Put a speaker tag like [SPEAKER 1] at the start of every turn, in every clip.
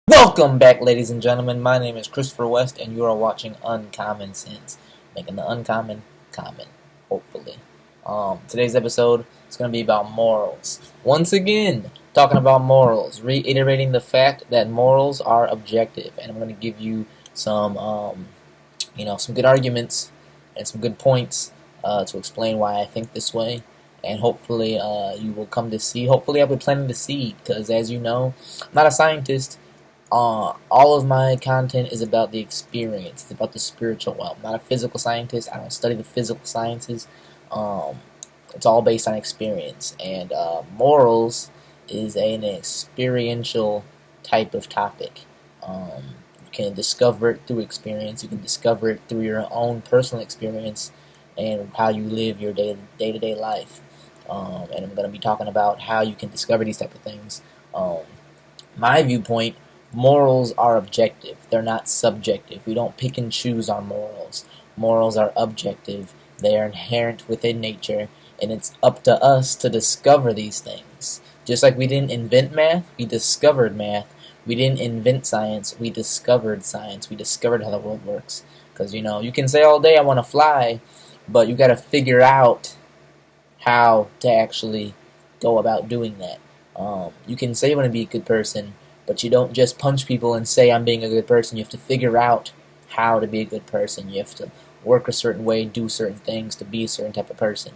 [SPEAKER 1] Welcome back, ladies and gentlemen. My name is Christopher West, and you are watching Uncommon Sense, making the uncommon common, hopefully. Today's episode is going to be about morals. Once again, talking about morals, reiterating the fact that morals are objective, and I'm going to give you some, some good arguments and some good points to explain why I think this way. And hopefully, you will come to see. Hopefully, I've been planting the seed, because as you know, I'm not a scientist. All of my content is about the experience. It's about the spiritual realm. I'm not a physical scientist. I don't study the physical sciences. Um, it's all based on experience. And morals is an experiential type of topic. You can discover it through experience. You can discover it through your own personal experience and how you live your day-to-day life. And I'm going to be talking about how you can discover these type of things. My viewpoint, morals are objective. They're not subjective. We don't pick and choose our morals. Morals are objective. They are inherent within nature, and it's up to us to discover these things. Just like we didn't invent math, we discovered math. We didn't invent science, we discovered science. We discovered how the world works. Because, you can say all day, I want to fly, but you got to figure out how to actually go about doing that. You can say you want to be a good person, but you don't just punch people and say I'm being a good person. You have to figure out how to be a good person. You have to work a certain way, do certain things to be a certain type of person.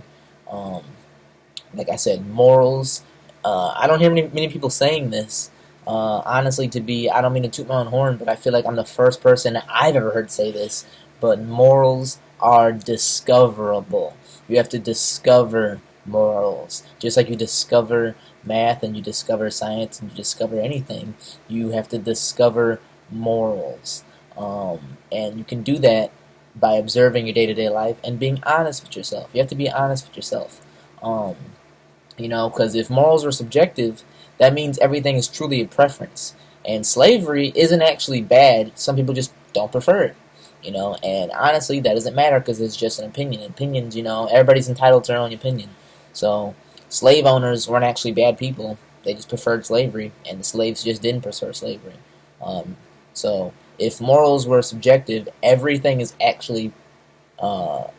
[SPEAKER 1] Like I said, morals. I don't hear many people saying this. Honestly, I don't mean to toot my own horn, but I feel like I'm the first person I've ever heard say this. But morals are discoverable. You have to discover morals. Just like you discover math and you discover science and you discover anything, you have to discover morals. And you can do that by observing your day-to-day life and being honest with yourself. You have to be honest with yourself. Because if morals are subjective, that means everything is truly a preference. And slavery isn't actually bad. Some people just don't prefer it. And honestly, that doesn't matter because it's just an opinion. Opinions, everybody's entitled to their own opinion. So, slave owners weren't actually bad people. They just preferred slavery, and the slaves just didn't prefer slavery. So, if morals were subjective, everything is actually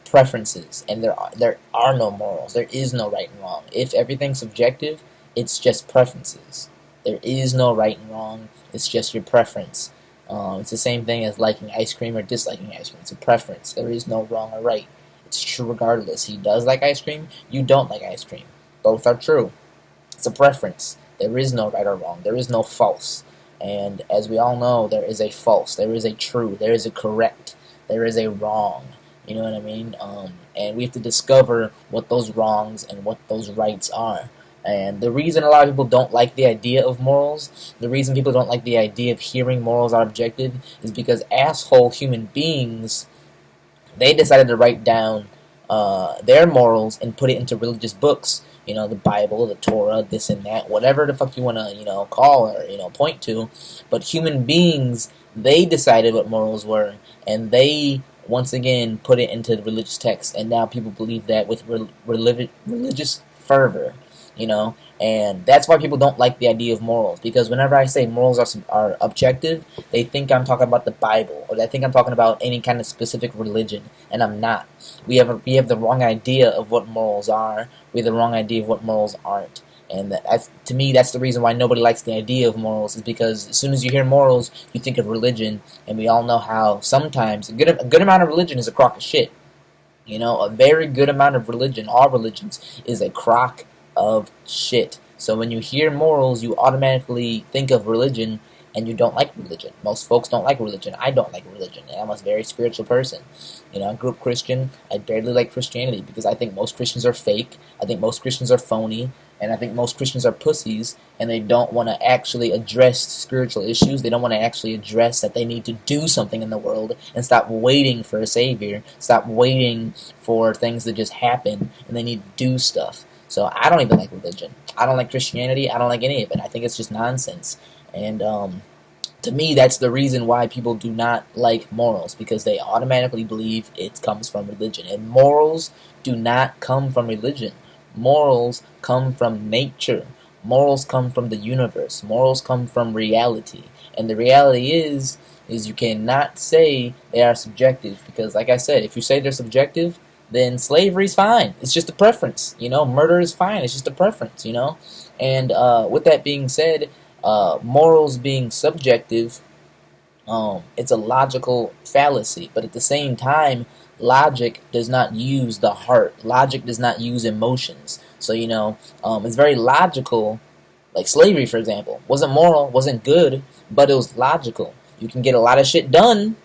[SPEAKER 1] preferences, and there are no morals. There is no right and wrong. If everything's subjective, it's just preferences. There is no right and wrong. It's just your preference. It's the same thing as liking ice cream or disliking ice cream. It's a preference. There is no wrong or right. It's true regardless. He does like ice cream. You don't like ice cream. Both are true. It's a preference. There is no right or wrong. There is no false. And as we all know, there is a false. There is a true. There is a correct. There is a wrong. You know what I mean? And we have to discover what those wrongs and what those rights are. And the reason a lot of people don't like the idea of morals, the reason people don't like the idea of hearing morals are objective, is because asshole human beings, they decided to write down their morals and put it into religious books. The Bible, the Torah, this and that, whatever the fuck you want to, call or, point to. But human beings, they decided what morals were, and they, once again, put it into the religious text, and now people believe that with religious fervor. And that's why people don't like the idea of morals, because whenever I say morals are objective, they think I'm talking about the Bible, or they think I'm talking about any kind of specific religion, and I'm not. We have the wrong idea of what morals are. We have the wrong idea of what morals aren't. And to me, that's the reason why nobody likes the idea of morals, is because as soon as you hear morals, you think of religion, and we all know how sometimes a good amount of religion is a crock of shit. A very good amount of religion, all religions, is a crock of shit. So when you hear morals, you automatically think of religion, and you don't like religion. Most folks don't like religion. I don't like religion, and I'm a very spiritual person. I grew up Christian. I barely like Christianity because I think most Christians are fake. I think most Christians are phony, and I think most Christians are pussies, and they don't want to actually address spiritual issues. They don't want to actually address that they need to do something in the world and stop waiting for a savior, stop waiting for things to just happen, and they need to do stuff. So I don't even like religion. I don't like Christianity. I don't like any of it. I think it's just nonsense. And to me, that's the reason why people do not like morals, because they automatically believe it comes from religion. And morals do not come from religion. Morals come from nature. Morals come from the universe. Morals come from reality. And the reality is you cannot say they are subjective, because like I said, if you say they're subjective, then slavery's fine. It's just a preference, you know. Murder is fine. It's just a preference, you know. And with that being said, morals being subjective, it's a logical fallacy. But at the same time, logic does not use the heart. Logic does not use emotions. So, you know, it's very logical. Like slavery, for example, wasn't moral, wasn't good, but it was logical. You can get a lot of shit done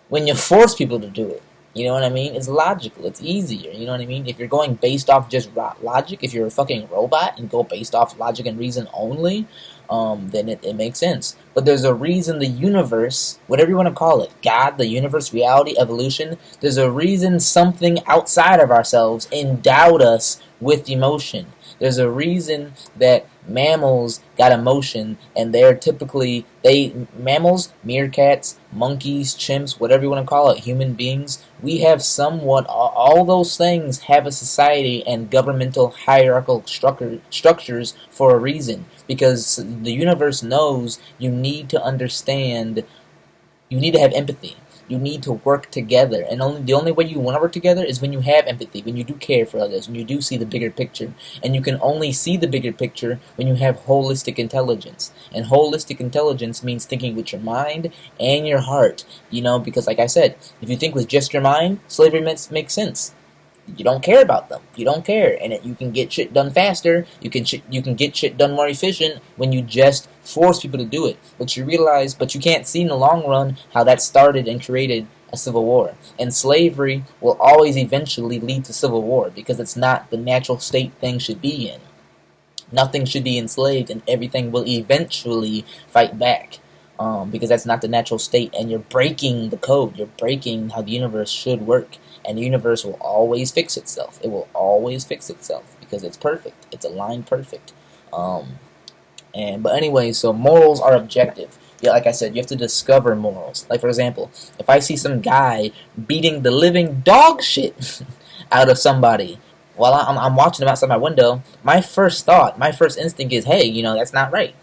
[SPEAKER 1] when you force people to do it. You know what I mean? It's logical. It's easier. You know what I mean? If you're going based off just logic, if you're a fucking robot and go based off logic and reason only, then it makes sense. But there's a reason the universe, whatever you want to call it, God, the universe, reality, evolution, there's a reason something outside of ourselves endowed us with emotion. There's a reason that mammals got emotion, and mammals, meerkats, monkeys, chimps, whatever you want to call it, human beings, we have somewhat, all those things have a society and governmental hierarchical structures for a reason, because the universe knows you need to understand, you need to have empathy. You need to work together, and the only way you want to work together is when you have empathy, when you do care for others, when you do see the bigger picture. And you can only see the bigger picture when you have holistic intelligence. And holistic intelligence means thinking with your mind and your heart. You know, because like I said, if you think with just your mind, slavery makes sense. You don't care about them. You don't care, and you can get shit done faster. You can get shit done more efficient when you just force people to do it. But you can't see in the long run how that started and created a civil war. And slavery will always eventually lead to civil war, because it's not the natural state things should be in. Nothing should be enslaved, and everything will eventually fight back. Because that's not the natural state, and you're breaking the code. You're breaking how the universe should work. And the universe will always fix itself. It will always fix itself because it's perfect. It's aligned perfect. But anyway, so morals are objective. Yeah, like I said, you have to discover morals. Like for example, if I see some guy beating the living dog shit out of somebody while I'm watching them outside my window, my first instinct is, hey, you know, that's not right.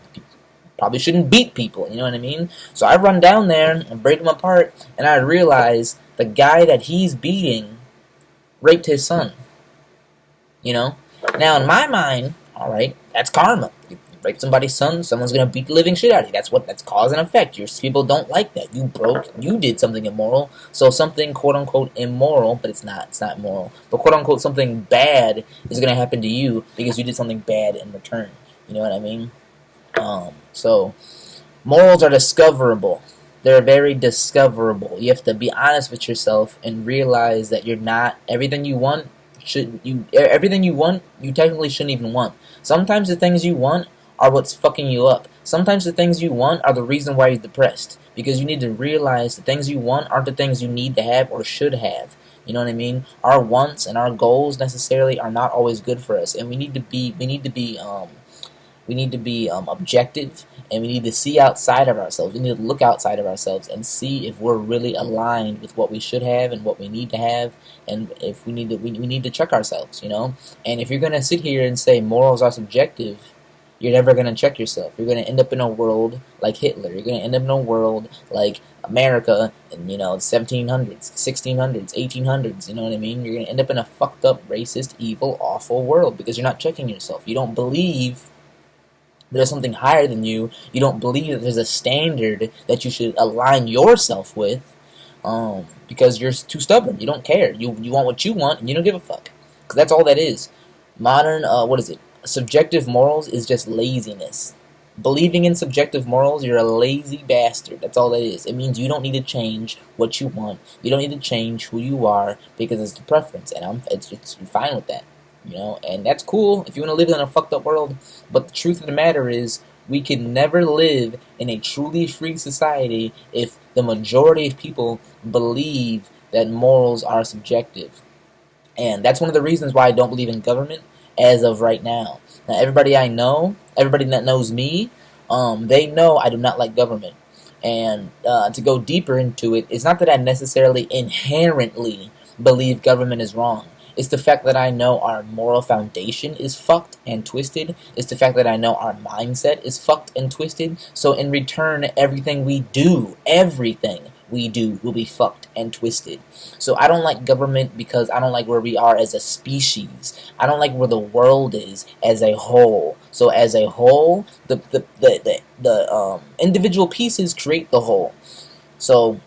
[SPEAKER 1] Probably shouldn't beat people, you know what I mean? So I run down there and break them apart, and I realize the guy that he's beating raped his son. You know? Now, in my mind, alright, that's karma. You rape somebody's son, someone's gonna beat the living shit out of you. That's cause and effect. People don't like that. You did something immoral. So something quote-unquote immoral, but it's not moral. But quote-unquote something bad is gonna happen to you because you did something bad in return. You know what I mean? So, morals are discoverable. They're very discoverable. You have to be honest with yourself and realize that you're not everything you want. Everything you want, you technically shouldn't even want. Sometimes the things you want are what's fucking you up. Sometimes the things you want are the reason why you're depressed, because you need to realize the things you want aren't the things you need to have or should have. You know what I mean? Our wants and our goals necessarily are not always good for us, and we need to be objective, and we need to see outside of ourselves. We need to look outside of ourselves and see if we're really aligned with what we should have and what we need to have, and if we need to check ourselves, you know? And if you're going to sit here and say morals are subjective, you're never going to check yourself. You're going to end up in a world like Hitler. You're going to end up in a world like America in, you know, 1700s, 1600s, 1800s, you know what I mean? You're going to end up in a fucked up, racist, evil, awful world because you're not checking yourself. You don't believe there's something higher than you. You don't believe that there's a standard that you should align yourself with, because you're too stubborn. You don't care. You want what you want, and you don't give a fuck. Because that's all that is. Modern, subjective morals is just laziness. Believing in subjective morals, you're a lazy bastard. That's all that is. It means you don't need to change what you want. You don't need to change who you are because it's the preference, and you're fine with that. You know, and that's cool if you want to live in a fucked up world, but the truth of the matter is we can never live in a truly free society if the majority of people believe that morals are subjective. And that's one of the reasons why I don't believe in government as of right now. Now, everybody I know, everybody that knows me, they know I do not like government. And to go deeper into it, it's not that I necessarily inherently believe government is wrong. It's the fact that I know our moral foundation is fucked and twisted. It's the fact that I know our mindset is fucked and twisted. So in return, everything we do will be fucked and twisted. So I don't like government because I don't like where we are as a species. I don't like where the world is as a whole. So as a whole, the individual pieces create the whole. So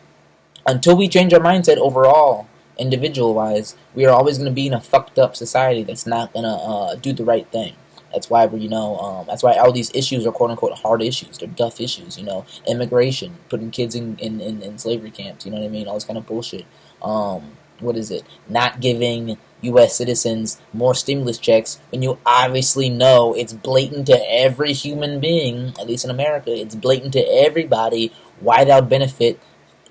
[SPEAKER 1] until we change our mindset overall, individual-wise, we are always going to be in a fucked up society that's not going to do the right thing. That's why that's why all these issues are quote-unquote hard issues. They're tough issues, immigration, putting kids in slavery camps, you know what I mean? All this kind of bullshit. What is it? Not giving U.S. citizens more stimulus checks when you obviously know it's blatant to every human being, at least in America, it's blatant to everybody why that would benefit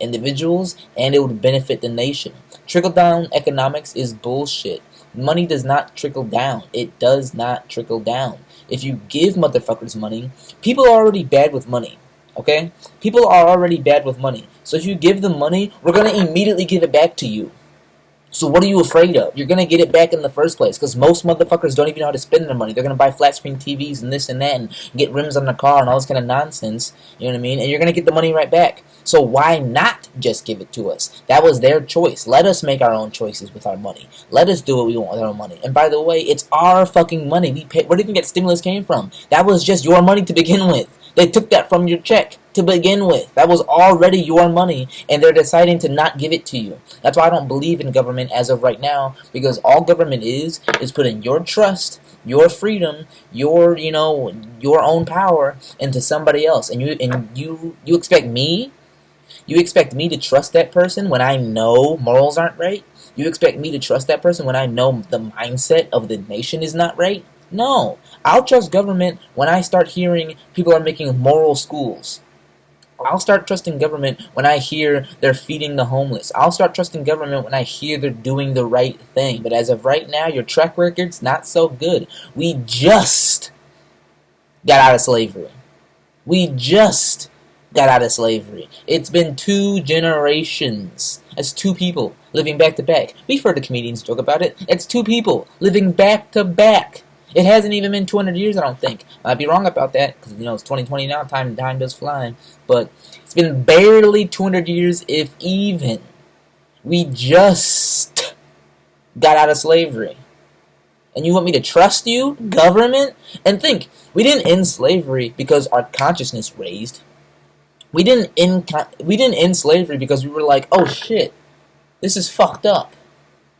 [SPEAKER 1] individuals and it would benefit the nation. Trickle-down economics is bullshit. Money does not trickle down. It does not trickle down. If you give motherfuckers money, people are already bad with money. Okay? People are already bad with money. So if you give them money, we're going to immediately give it back to you. So what are you afraid of? You're going to get it back in the first place because most motherfuckers don't even know how to spend their money. They're going to buy flat screen TVs and this and that and get rims on their car and all this kind of nonsense. You know what I mean? And you're going to get the money right back. So why not just give it to us? That was their choice. Let us make our own choices with our money. Let us do what we want with our money. And by the way, it's our fucking money. We pay. Where did you get stimulus came from? That was just your money to begin with. They took that from your check to begin with. That was already your money, and they're deciding to not give it to you. That's why I don't believe in government as of right now, because all government is putting your trust, your freedom, your own power into somebody else. And you expect me? You expect me to trust that person when I know morals aren't right? You expect me to trust that person when I know the mindset of the nation is not right? No. I'll trust government when I start hearing people are making moral schools. I'll start trusting government when I hear they're feeding the homeless. I'll start trusting government when I hear they're doing the right thing. But as of right now, your track record's not so good. We just got out of slavery. We just got out of slavery. It's been 2 generations. That's 2 people living back to back. We've heard the comedians joke about it. It's 2 people living back to back. It hasn't even been 200 years, I don't think. I'd be wrong about that, because, it's 2020 now, time does fly. But it's been barely 200 years, if even. We just got out of slavery. And you want me to trust you, government? And think, we didn't end slavery because our consciousness raised. We didn't end slavery because we were like, oh shit, this is fucked up.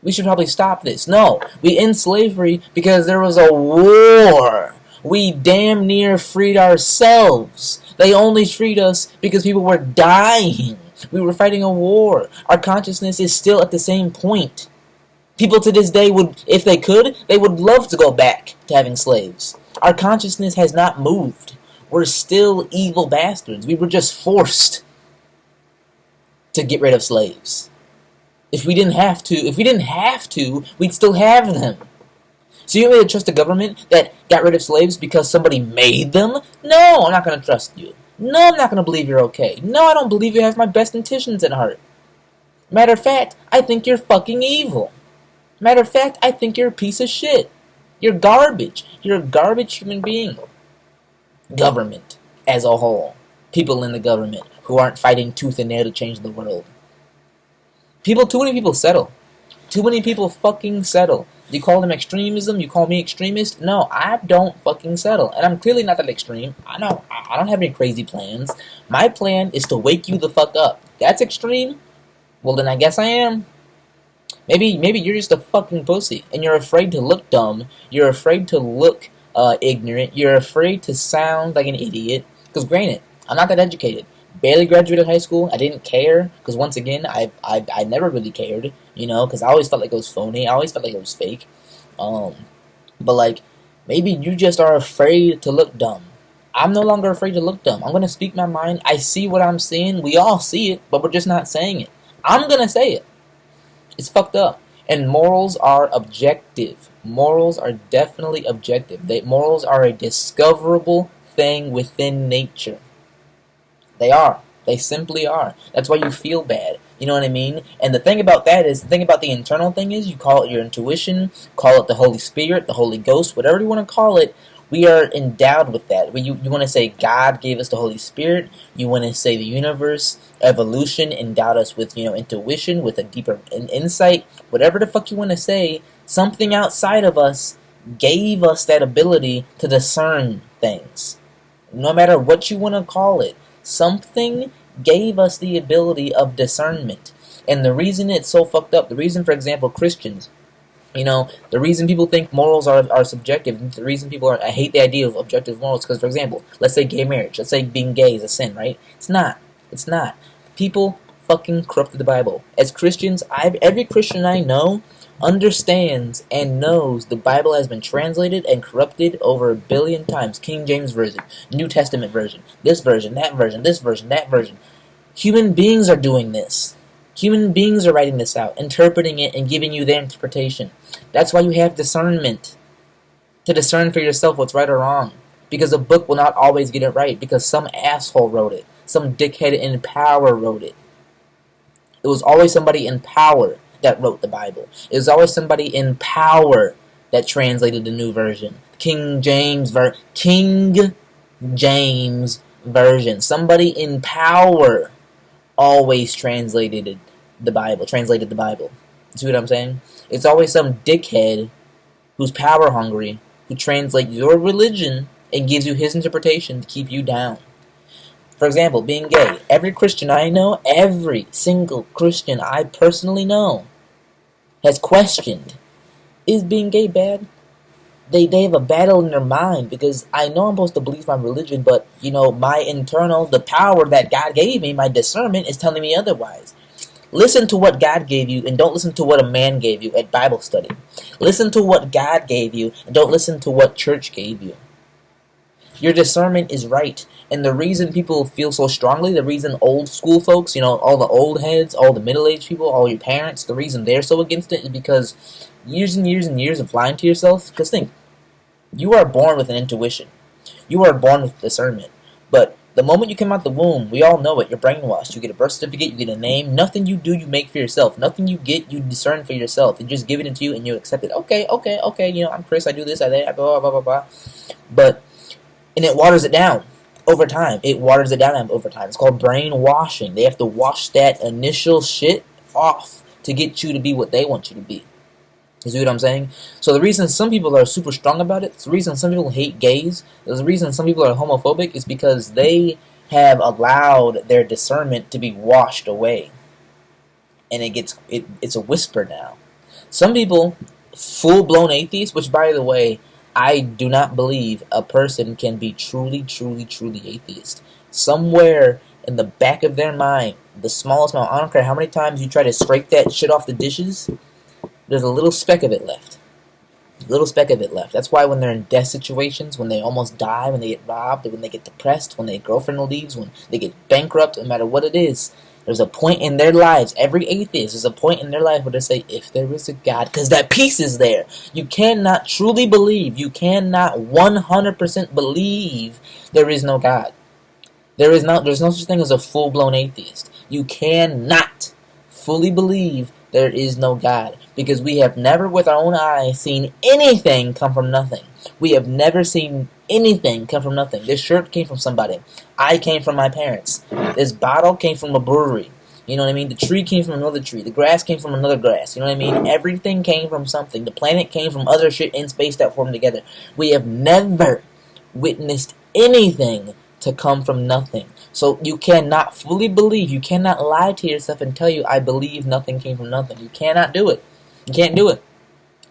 [SPEAKER 1] We should probably stop this. No, we end slavery because there was a war. We damn near freed ourselves. They only freed us because people were dying. We were fighting a war. Our consciousness is still at the same point. People to this day would, if they could, they would love to go back to having slaves. Our consciousness has not moved. We're still evil bastards. We were just forced to get rid of slaves. If we didn't have to, we'd still have them. So you want me to trust a government that got rid of slaves because somebody made them? No, I'm not going to trust you. No, I'm not going to believe you're okay. No, I don't believe you have my best intentions at heart. Matter of fact, I think you're fucking evil. Matter of fact, I think you're a piece of shit. You're garbage. You're a garbage human being. Government as a whole. People in the government who aren't fighting tooth and nail to change the world. Too many people settle. Too many people fucking settle. You call them extremism? You call me extremist? No, I don't fucking settle. And I'm clearly not that extreme. I don't have any crazy plans. My plan is to wake you the fuck up. That's extreme? Well, then I guess I am. Maybe you're just a fucking pussy. And you're afraid to look dumb. You're afraid to look ignorant. You're afraid to sound like an idiot. Because granted, I'm not that educated. Barely graduated high school. I didn't care because once again, I never really cared, because I always felt like it was phony. I always felt like it was fake. But like, maybe you just are afraid to look dumb. I'm no longer afraid to look dumb. I'm gonna speak my mind. I see what I'm seeing. We all see it, but we're just not saying it. I'm gonna say it. It's fucked up. And morals are objective. Morals are definitely objective. Morals are a discoverable thing within nature. They are. They simply are. That's why you feel bad. You know what I mean? And the thing about that is, the thing about the internal thing is, you call it your intuition, call it the Holy Spirit, the Holy Ghost, whatever you want to call it. We are endowed with that. When you want to say God gave us the Holy Spirit, you want to say the universe, evolution endowed us with, intuition, with a deeper insight, whatever the fuck you want to say, something outside of us gave us that ability to discern things. No matter what you want to call it, something gave us the ability of discernment. And the reason it's so fucked up, the reason, for example, Christians, the reason people think morals are subjective, the reason I hate the idea of objective morals, because, for example, let's say gay marriage, let's say being gay is a sin, right? It's not. It's not. People fucking corrupted the Bible. As Christians, every Christian I know understands and knows the Bible has been translated and corrupted over 1 billion times. King James Version, New Testament version, this version, that version, this version, that version. Human beings are doing this. Human beings are writing this out, interpreting it, and giving you their interpretation. That's why you have discernment, to discern for yourself what's right or wrong. Because a book will not always get it right, because some asshole wrote it. Some dickhead in power wrote it. It was always somebody in power that wrote the Bible. It was always somebody in power that translated the new version. King James Version. Somebody in power always translated the Bible. You see what I'm saying? It's always some dickhead who's power hungry, who translates your religion and gives you his interpretation to keep you down. For example, being gay. Every Christian I know, every single Christian I personally know, has questioned, is being gay bad? They have a battle in their mind, because I know I'm supposed to believe my religion, but, my internal, the power that God gave me, my discernment, is telling me otherwise. Listen to what God gave you, and don't listen to what a man gave you at Bible study. Listen to what God gave you, and don't listen to what church gave you. Your discernment is right. And the reason people feel so strongly, the reason old school folks, all the old heads, all the middle-aged people, all your parents, the reason they're so against it is because years and years and years of lying to yourself. Because think, you are born with an intuition. You are born with discernment. But the moment you come out the womb, we all know it, you're brainwashed. You get a birth certificate, you get a name. Nothing you do, you make for yourself. Nothing you get, you discern for yourself. They just give it to you and you accept it. Okay, I'm Chris, I do this, I that, blah, blah, blah, blah. And it waters it down over time. It's called brainwashing. They have to wash that initial shit off to get you to be what they want you to be. You see what I'm saying? So the reason some people are super strong about it, the reason some people hate gays, the reason some people are homophobic is because they have allowed their discernment to be washed away. And it's a whisper now. Some people, full-blown atheists, which, by the way, I do not believe a person can be truly, truly, truly atheist. Somewhere in the back of their mind, the smallest amount, I don't care how many times you try to scrape that shit off the dishes, there's a little speck of it left. That's why when they're in death situations, when they almost die, when they get robbed, when they get depressed, when their girlfriend leaves, when they get bankrupt, no matter what it is, there's a point in their lives, every atheist, there's a point in their life where they say, if there is a God, because that peace is there. You cannot truly believe, you cannot 100% believe there is no God. There's no such thing as a full-blown atheist. You cannot fully believe there is no God, because we have never with our own eyes seen anything come from nothing. We have never seen anything come from nothing. This shirt came from somebody. I came from my parents. This bottle came from a brewery. You know what I mean? The tree came from another tree. The grass came from another grass. You know what I mean? Everything came from something. The planet came from other shit in space that formed together. We have never witnessed anything to come from nothing. So you cannot fully believe, you cannot lie to yourself and tell you, I believe nothing came from nothing. You cannot do it. You can't do it.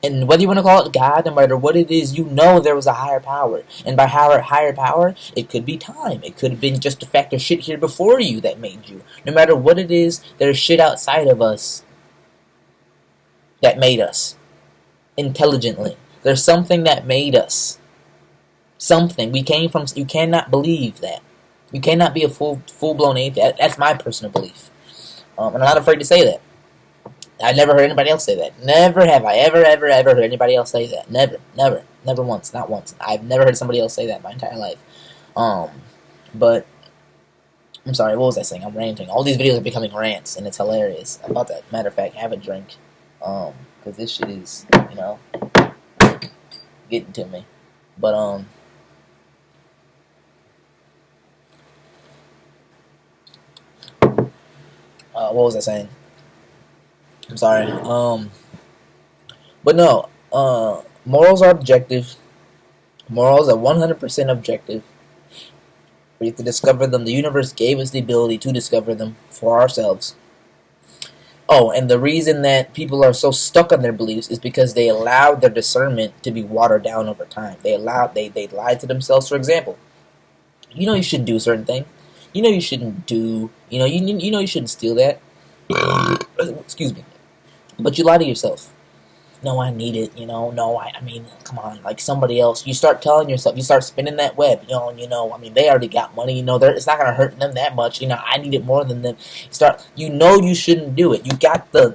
[SPEAKER 1] And whether you want to call it God, no matter what it is, you know there was a higher power. And by higher power, it could be time. It could have been just the fact of shit here before you that made you. No matter what it is, there's shit outside of us that made us. Intelligently. There's something that made us. Something. We came from... You cannot believe that. You cannot be a full-blown atheist. That's my personal belief. And I'm not afraid to say that. I've never heard anybody else say that. Never have I ever heard anybody else say that. Never once, not once. I've never heard somebody else say that in my entire life. But I'm sorry, what was I saying? I'm ranting. All these videos are becoming rants, and it's hilarious. I'm about to, matter of fact, have a drink. Because this shit is, getting to me. But, what was I saying? I'm sorry. But no, morals are objective. Morals are 100% objective. We have to discover them. The universe gave us the ability to discover them for ourselves. Oh, and the reason that people are so stuck on their beliefs is because they allowed their discernment to be watered down over time. They lied to themselves. For example, you shouldn't do a certain thing. You shouldn't do. You shouldn't steal that. Excuse me. But you lie to yourself. No, I need it, no, I mean, come on, like somebody else. You start telling yourself, you start spinning that web, I mean, they already got money, it's not going to hurt them that much, I need it more than them. You shouldn't do it. You got the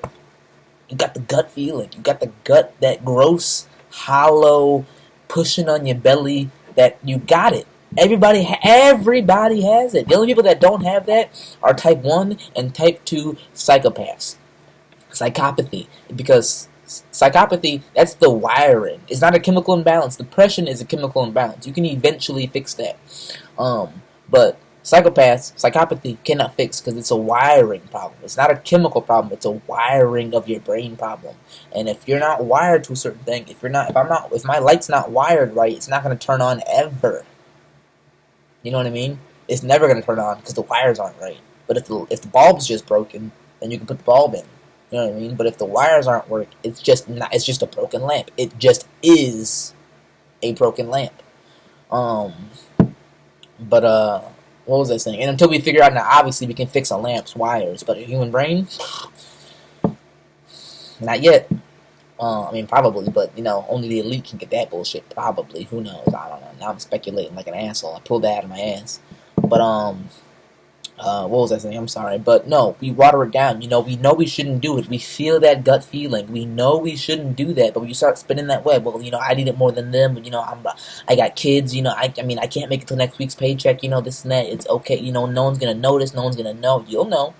[SPEAKER 1] gut feeling. You got the gut, that gross, hollow, pushing on your belly, that you got it. Everybody has it. The only people that don't have that are type 1 and type 2 psychopaths. Psychopathy, because psychopathy, that's the wiring. It's not a chemical imbalance. Depression is a chemical imbalance. You can eventually fix that. But psychopathy cannot fix because it's a wiring problem. It's not a chemical problem. It's a wiring of your brain problem. And if you're not wired to a certain thing, if my light's not wired right, it's not going to turn on ever. You know what I mean? It's never going to turn on because the wires aren't right. But if the bulb's just broken, then you can put the bulb in. You know what I mean? But if the wires aren't working, it's just a broken lamp. It just is a broken lamp. But what was I saying? And until we figure out, now obviously we can fix a lamp's wires, but a human brain, not yet. I mean, probably, but only the elite can get that bullshit. Probably, who knows? I don't know. Now I'm speculating like an asshole. I pulled that out of my ass. But what was I saying? I'm sorry. But no, we water it down. We know we shouldn't do it. We feel that gut feeling. We know we shouldn't do that. But when you start spinning that web, well, I need it more than them. But, I got kids. I can't make it till next week's paycheck. This and that. It's okay. No one's going to notice. No one's going to know. You'll know.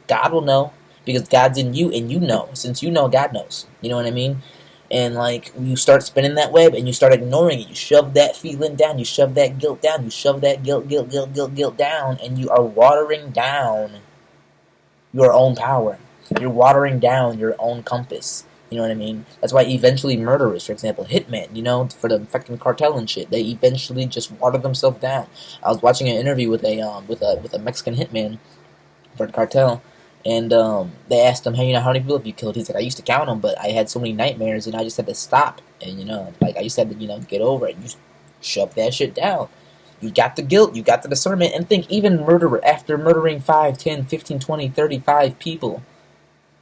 [SPEAKER 1] God will know. Because God's in you and you know. Since you know, God knows. You know what I mean? And, you start spinning that web and you start ignoring it. You shove that feeling down. You shove that guilt down. You shove that guilt down. And you are watering down your own power. You're watering down your own compass. You know what I mean? That's why eventually murderers, for example, hitmen, for the fucking cartel and shit, they eventually just water themselves down. I was watching an interview with a Mexican hitman for the cartel. And they asked him, hey, how many people have you killed? He's like, I used to count them, but I had so many nightmares, and I just had to stop. And, I just had to, get over it. You shove that shit down. You got the guilt, you got the discernment, and think, even murderer, after murdering 5, 10, 15, 20, 35 people,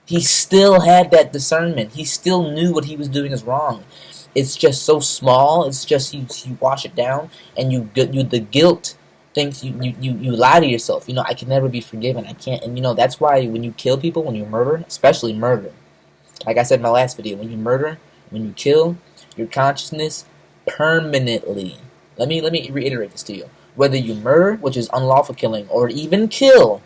[SPEAKER 1] he still had that discernment. He still knew what he was doing is wrong. It's just so small. It's just you wash it down, and the guilt thinks you lie to yourself. I can never be forgiven. I can't. And that's why when you kill people, when you murder, especially murder, like I said in my last video, when you murder, when you kill, your consciousness permanently. Let me reiterate this to you. Whether you murder, which is unlawful killing, or even kill,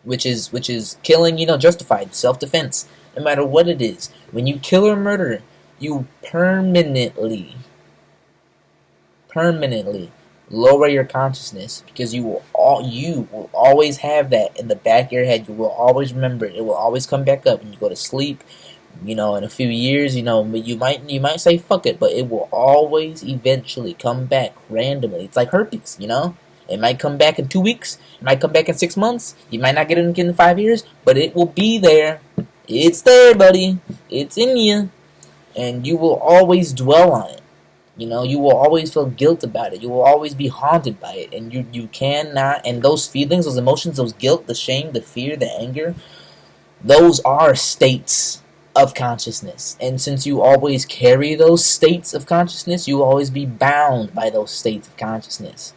[SPEAKER 1] which is killing, justified, self-defense, no matter what it is, when you kill or murder, you permanently lower your consciousness, because you will always have that in the back of your head. You will always remember it. It will always come back up when you go to sleep. In a few years, you might say fuck it, but it will always eventually come back randomly. It's like herpes, It might come back in 2 weeks. It might come back in 6 months. You might not get it in 5 years, but it will be there. It's there, buddy. It's in you, and you will always dwell on it. You will always feel guilt about it. You will always be haunted by it. And you cannot, and those feelings, those emotions, those guilt, the shame, the fear, the anger, those are states of consciousness. And since you always carry those states of consciousness, you will always be bound by those states of consciousness.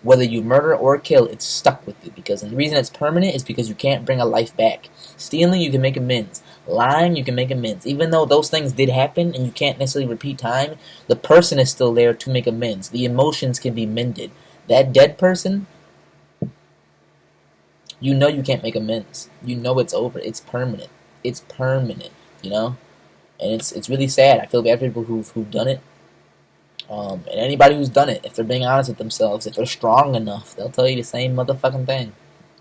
[SPEAKER 1] Whether you murder or kill, it's stuck with you. Because the reason it's permanent is because you can't bring a life back. Stealing, you can make amends. Lying, you can make amends. Even though those things did happen and you can't necessarily repeat time, the person is still there to make amends. The emotions can be mended. that dead person, you know you can't make amends. You know it's over. It's permanent. It's permanent, you know? And it's really sad. I feel bad for people who've done it. And anybody who's done it, if they're being honest with themselves, if they're strong enough, they'll tell you the same motherfucking thing,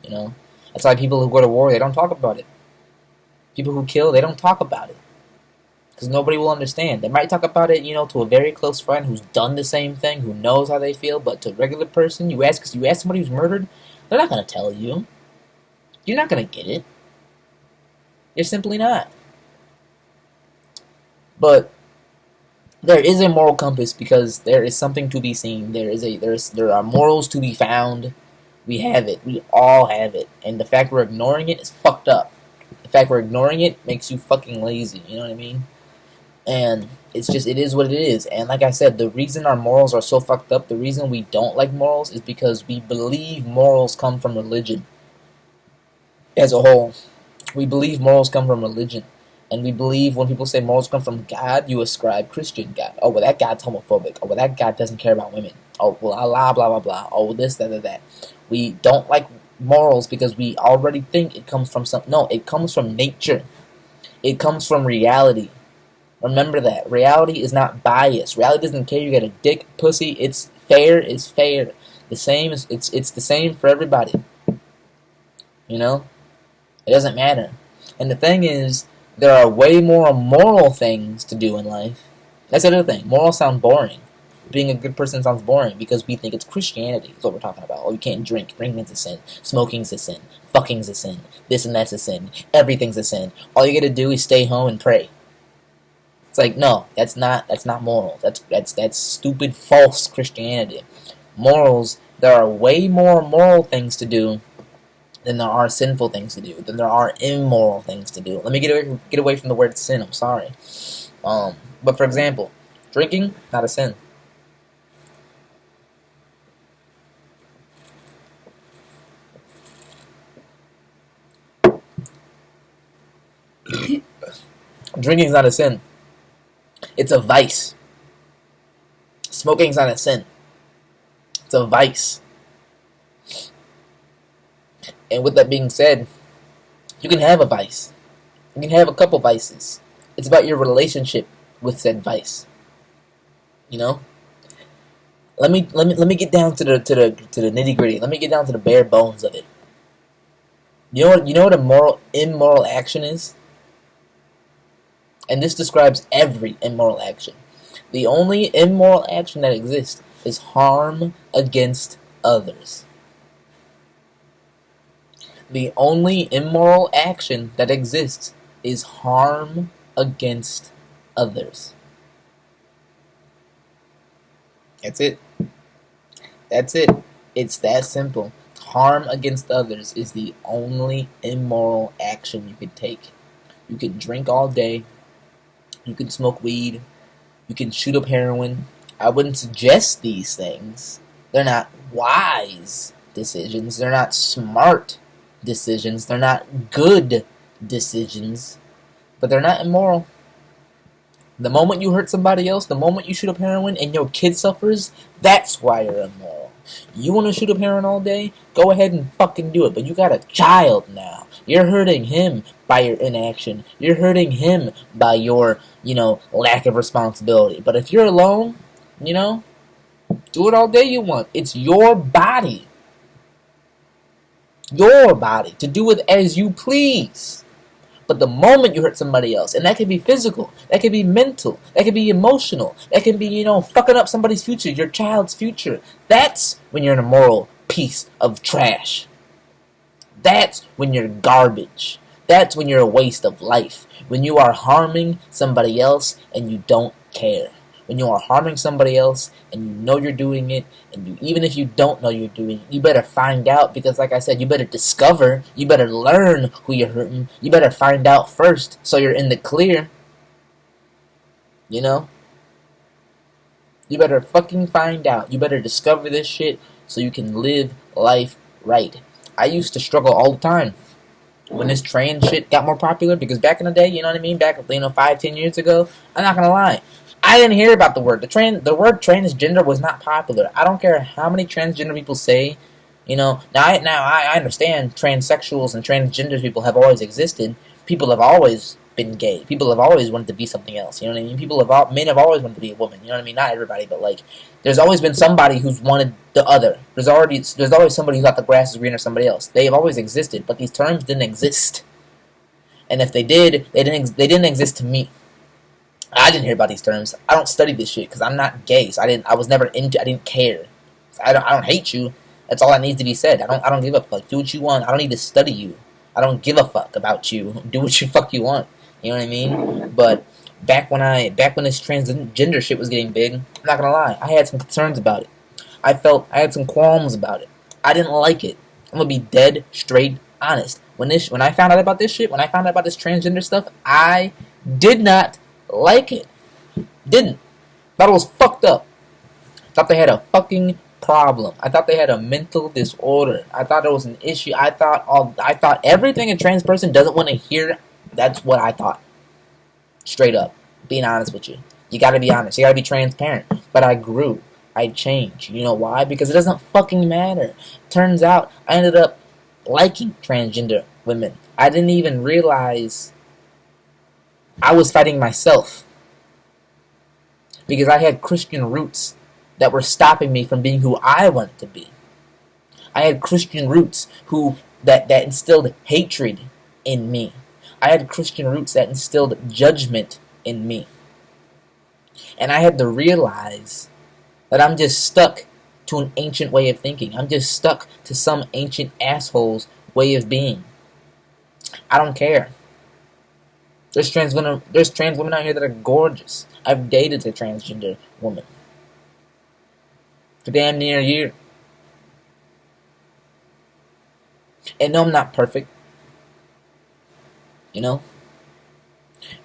[SPEAKER 1] you know? That's why people who go to war, they don't talk about it. People who kill, they don't talk about it. Because nobody will understand. They might talk about it, you know, to a very close friend who's done the same thing, who knows how they feel, but to a regular person, you ask somebody who's murdered, they're not going to tell you. You're not going to get it. You're simply not. But there is a moral compass because there is something to be seen. There are morals to be found. We have it. We all have it. And the fact we're ignoring it is fucked up. The fact we're ignoring it makes you fucking lazy. You know what I mean? And it's just, it is what it is. And like I said, the reason our morals are so fucked up, the reason we don't like morals is because we believe morals come from religion. As a whole, we believe morals come from religion. And we believe when people say morals come from God, you ascribe Christian God. Oh, well, that God's homophobic. Oh, well, that God doesn't care about women. Oh, well, Allah, blah, blah, blah. Oh, this, that. We don't like morals because we already think it comes from something. No, it comes from nature. It comes from reality. Remember that. Reality is not biased. Reality doesn't care you got a dick, pussy. It's fair is fair. The same is, it's the same for everybody. You know? It doesn't matter. And the thing is, there are way more moral things to do in life. That's the other thing. Morals sound boring. Being a good person sounds boring because we think it's Christianity is what we're talking about. Oh, you can't drink. Drinking's a sin. Smoking's a sin. Fucking's a sin. This and that's a sin. Everything's a sin. All you gotta do is stay home and pray. It's like, no, that's not moral. That's stupid, false Christianity. Morals, there are way more moral things to do than there are sinful things to do, than there are immoral things to do. Let me get away from the word sin, I'm sorry. But for example, drinking, not a sin. Drinking's not a sin. It's a vice. Smoking's not a sin. It's a vice. And with that being said, you can have a vice. You can have a couple vices. It's about your relationship with said vice. You know? Let me get down to the nitty gritty. Let me get down to the bare bones of it. You know what immoral action is? And this describes every immoral action. The only immoral action that exists is harm against others. The only immoral action that exists is harm against others. That's it. That's it. It's that simple. Harm against others is the only immoral action you can take. You can drink all day. You can smoke weed. You can shoot up heroin. I wouldn't suggest these things. They're not wise decisions. They're not smart decisions. They're not good decisions. But they're not immoral. The moment you hurt somebody else, the moment you shoot up heroin and your kid suffers, that's why you're immoral. You want to shoot up heroin all day? Go ahead and fucking do it. But you got a child now. You're hurting him by your inaction. You're hurting him by your, lack of responsibility. But if you're alone, do it all day you want. It's your body. Your body. To do with as you please. But the moment you hurt somebody else, and that could be physical, that could be mental, that could be emotional, that could be, fucking up somebody's future, your child's future. That's when you're an immoral piece of trash. That's when you're garbage. That's when you're a waste of life. When you are harming somebody else and you don't care. When you are harming somebody else and you know you're doing it, and even if you don't know you're doing it, you better find out, because like I said, you better discover, you better learn who you're hurting, you better find out first so you're in the clear. You better fucking find out. You better discover this shit so you can live life right. I used to struggle all the time when this trans shit got more popular, because back in the day, you know what I mean? Back, 5-10 years ago, I'm not gonna lie, I didn't hear about the word. The word transgender was not popular. I don't care how many transgender people say. Now I understand transsexuals and transgender people have always existed. People have always been gay. People have always wanted to be something else. You know what I mean? Men have always wanted to be a woman. You know what I mean? Not everybody, but like, there's always been somebody who's wanted the other. There's always somebody who thought the grass is greener somebody else. They have always existed, but these terms didn't exist. And if they did, they didn't exist to me. I didn't hear about these terms. I don't study this shit because I'm not gay. So I was never into. I didn't care. I don't hate you. That's all that needs to be said. I don't give a fuck. Do what you want. I don't need to study you. I don't give a fuck about you. Do what you fuck you want. You know what I mean? But back when this transgender shit was getting big, I'm not gonna lie, I had some concerns about it. I had some qualms about it. I didn't like it. I'm gonna be dead straight honest. When I found out about this shit, when I found out about this transgender stuff, I did not like it. Didn't. Thought it was fucked up. Thought they had a fucking problem. I thought they had a mental disorder. I thought it was an issue. I thought everything a trans person doesn't want to hear. That's what I thought. Straight up. Being honest with you. You gotta be honest. You gotta be transparent. But I grew. I changed. You know why? Because it doesn't fucking matter. Turns out I ended up liking transgender women. I didn't even realize I was fighting myself. Because I had Christian roots that were stopping me from being who I wanted to be. I had Christian roots that instilled hatred in me. I had Christian roots that instilled judgment in me. And I had to realize that I'm just stuck to an ancient way of thinking. I'm just stuck to some ancient asshole's way of being. I don't care. There's trans women out here that are gorgeous. I've dated a transgender woman for damn near a year. And no, I'm not perfect. You know?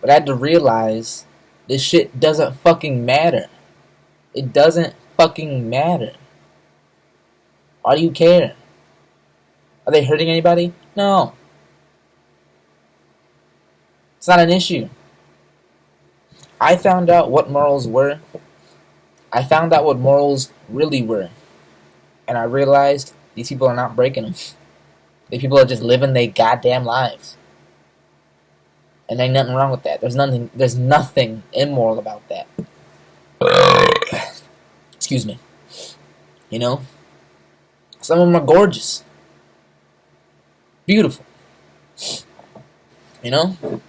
[SPEAKER 1] But I had to realize this shit doesn't fucking matter. It doesn't fucking matter. Why do you care? Are they hurting anybody? No. It's not an issue. I found out what morals were. I found out what morals really were. And I realized these people are not breaking them. These people are just living their goddamn lives. And there ain't nothing wrong with that. There's nothing immoral about that. Excuse me. You know? Some of them are gorgeous. Beautiful. You know?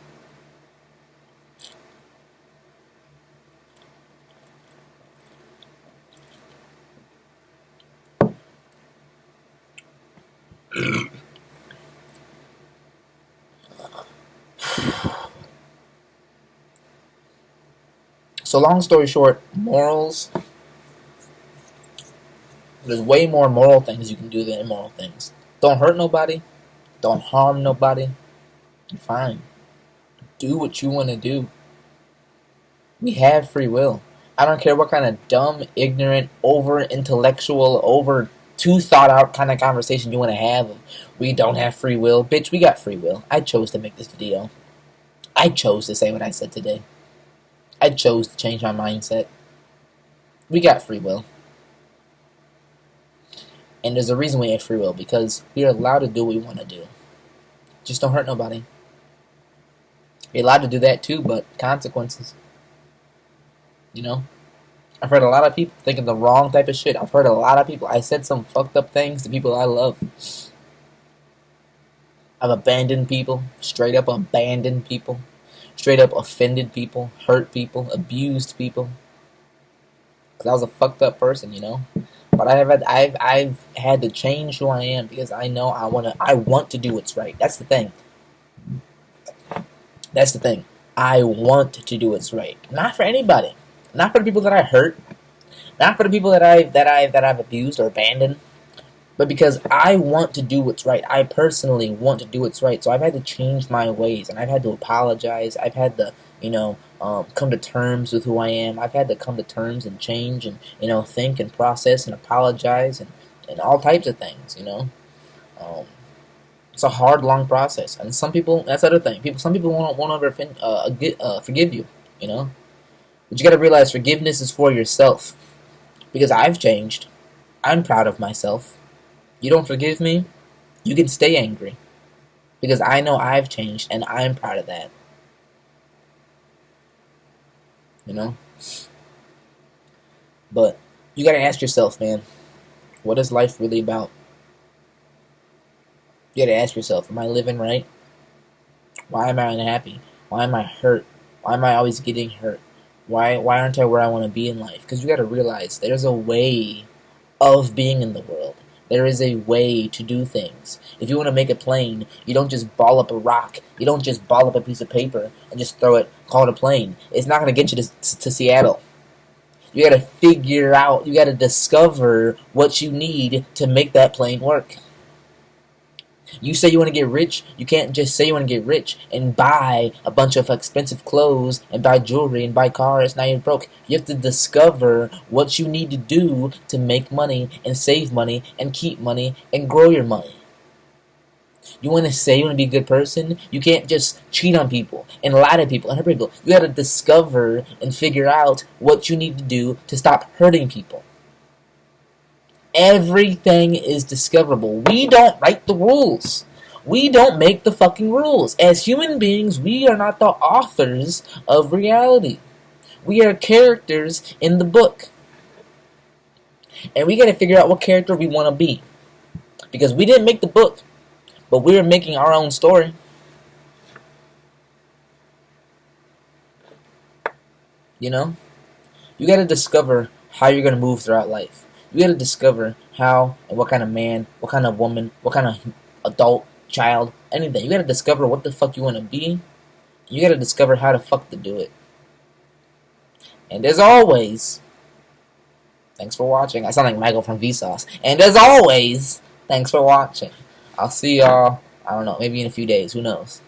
[SPEAKER 1] So long story short, morals, there's way more moral things you can do than immoral things. Don't hurt nobody. Don't harm nobody. You're fine. Do what you want to do. We have free will. I don't care what kind of dumb, ignorant, over-intellectual, over-too-thought-out kind of conversation you want to have. We don't have free will. Bitch, we got free will. I chose to make this video. I chose to say what I said today. I chose to change my mindset. We got free will. And there's a reason we have free will, because we are allowed to do what we want to do. Just don't hurt nobody. You're allowed to do that too, but consequences. You know? I've heard a lot of people thinking the wrong type of shit. I've heard a lot of people. I said some fucked up things to people I love. I've abandoned people. Straight up abandoned people. Straight up offended people. Hurt people. Abused people. Because I was a fucked up person, you know? But I've had to change who I am, because I know I want to do what's right. That's the thing. That's the thing. I want to do what's right. Not for anybody. Not for the people that I hurt. Not for the people that I've abused or abandoned. But because I want to do what's right. I personally want to do what's right. So I've had to change my ways, and I've had to apologize. I've had to, come to terms with who I am. I've had to come to terms and change and, think and process and apologize and all types of things, It's a hard, long process. And some people, that's the other thing. Some people won't ever forgive you, But you gotta realize forgiveness is for yourself. Because I've changed. I'm proud of myself. You don't forgive me, you can stay angry. Because I know I've changed and I'm proud of that. You know? But you gotta ask yourself, man, what is life really about? You gotta ask yourself, am I living right? Why am I unhappy? Why am I hurt? Why am I always getting hurt? Why aren't I where I want to be in life? Because you gotta realize there's a way of being in the world. There is a way to do things. If you want to make a plane, you don't just ball up a rock. You don't just ball up a piece of paper and just throw it, call it a plane. It's not going to get you to Seattle. You got to figure out, you got to discover what you need to make that plane work. You say you want to get rich, you can't just say you want to get rich and buy a bunch of expensive clothes and buy jewelry and buy cars. Now you're broke. You have to discover what you need to do to make money and save money and keep money and grow your money. You want to say you want to be a good person? You can't just cheat on people and lie to people and hurt people. You got to discover and figure out what you need to do to stop hurting people. Everything is discoverable. We don't write the rules. We don't make the fucking rules. As human beings, we are not the authors of reality. We are characters in the book. And we gotta figure out what character we want to be. Because we didn't make the book, but we're making our own story. You know? You gotta discover how you're gonna move throughout life. You gotta discover how and what kind of man, what kind of woman, what kind of adult, child, anything. You gotta discover what the fuck you wanna be. You gotta discover how the fuck to do it. And as always, thanks for watching. I sound like Michael from Vsauce. And as always, thanks for watching. I'll see y'all, I don't know, maybe in a few days. Who knows?